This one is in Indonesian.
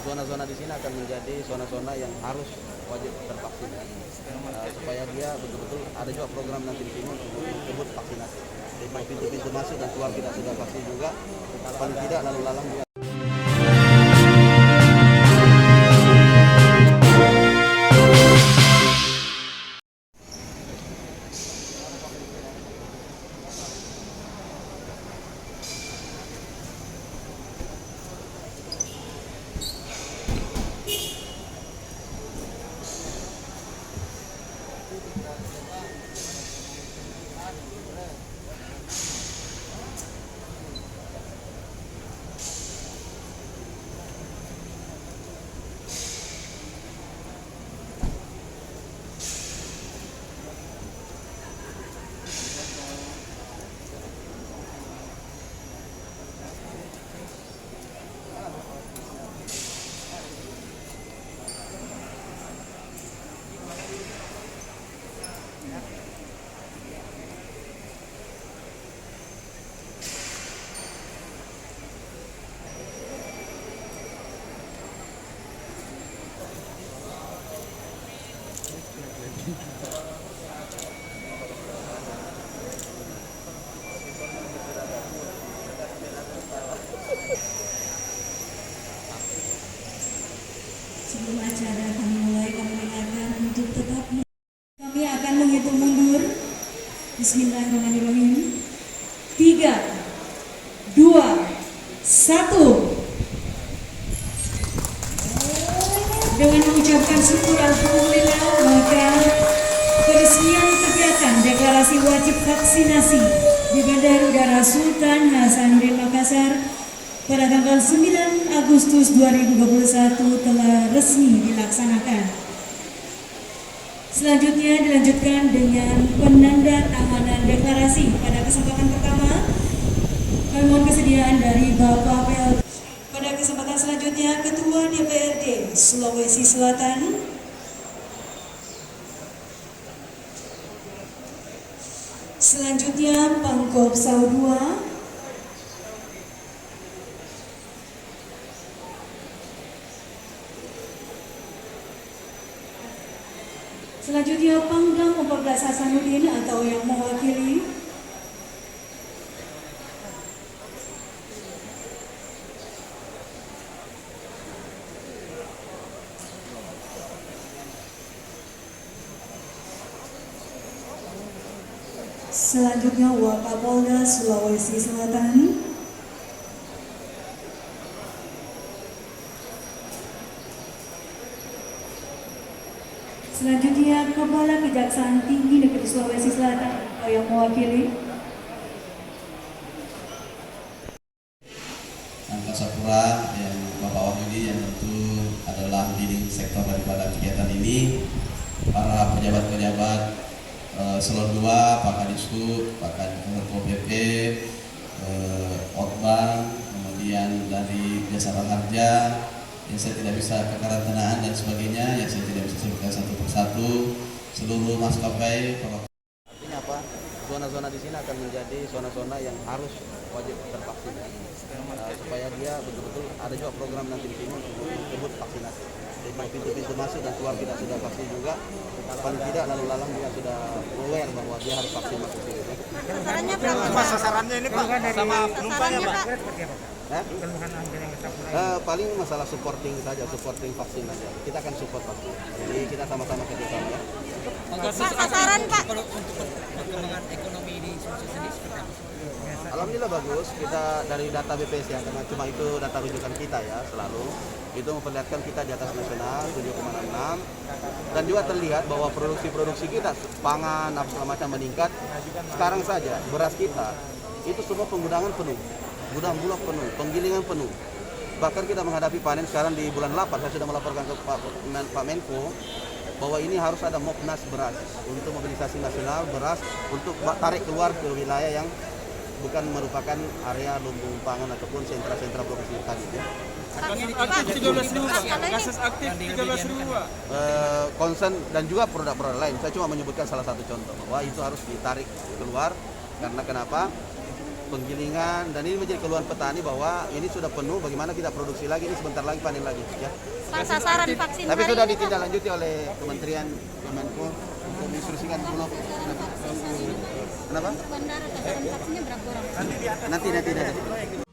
zona-zona di sini akan menjadi zona-zona yang harus wajib tervaksin, supaya dia betul-betul ada juga program nanti di sini untuk kebut vaksinasi. Jadi pintu-pintu masuk dan keluar kita sudah vaksin juga, paling tidak lalu lalang juga. Sebelum acara kami mulai, kami ingatkan untuk tetap kami akan menghitung mundur. Bismillahirrahmanirrahim. 3, 2, 1. Dengan mengucapkan syukur alhamdulillah, maka peresmian kegiatan deklarasi wajib vaksinasi di Bandara Udara Sultan Hasanuddin Makassar pada tanggal 9 Agustus 2021 telah resmi dilaksanakan. Selanjutnya dilanjutkan dengan penandatanganan deklarasi. Pada kesempatan pertama, kami mohon kesediaan dari Bapak PLT. Pada kesempatan selanjutnya, Ketua DPRD Sulawesi Selatan. Selanjutnya, Pangkop Sau 2. Selanjutnya Pangdam 14 Hasanuddin atau yang mewakili. Selanjutnya Wakapolda Sulawesi Selatan. Selanjutnya Kepala Kejaksaan Tinggi Negeri Sulawesi Selatan atau yang mewakili. Angkasa Pura yang Bapak Wahyudi yang tentu adalah leading sektor daripada kegiatan ini, para pejabat-pejabat Selon 2, Pak Kadisku, Pak Ketua PP, Otbang, kemudian dari Jasa Harja, yang saya tidak bisa kekarantinaan dan sebagainya, yang saya tidak bisa sebutkan satu persatu, seluruh maskapai. Artinya apa? Zona-zona di sini akan menjadi zona-zona yang harus wajib tervaksin, supaya dia betul-betul ada juga program nanti di sini untuk kebut vaksinasi. Jadi pintu-pintu masuk dan keluar kita sudah vaksin juga, paling tidak lalu lalang juga sudah aware bahwa dia harus vaksin masuk sini. Sasarannya berapa? Mas, sasarannya ini Pak sama penumpangnya Pak? Paling masalah supporting saja, supporting vaksin aja. Kita akan support vaksin. Jadi kita sama-sama kerjasama ya. Pak, sasaran Pak. Kalau untuk perkembangan ekonomi di Sulawesi sendiri seperti apa? Alhamdulillah bagus. Kita dari data BPS ya, karena cuma itu data rujukan kita ya selalu. Itu memperlihatkan kita di atas nasional 7,66 dan juga terlihat bahwa produksi kita pangan apa segala macam meningkat. Sekarang saja beras kita itu semua penggunaan penuh, gudang bulog penuh, penggilingan penuh. Bahkan kita menghadapi panen sekarang di bulan 8, saya sudah melaporkan ke Pak Menko bahwa ini harus ada Mopnas beras untuk mobilisasi nasional beras untuk tarik keluar ke wilayah yang bukan merupakan area lumbung pangan ataupun sentra-sentra produksi tadi ya. Aktif 13.000 Pak, kasus aktif 13.000 Pak. Concern dan juga produk-produk lain. Saya cuma menyebutkan salah satu contoh bahwa itu harus ditarik keluar karena kenapa? penggilingan, dan ini menjadi keluhan petani bahwa ini sudah penuh, bagaimana kita produksi lagi, ini sebentar lagi panen lagi ya. Pak, sasaran vaksin Tapi hari sudah ini, Pak. ditindaklanjuti oleh Kementerian Kemenko untuk menginstruksikan Bulog. Kenapa? Bandara sasaran vaksinnya berapa orang? Nanti.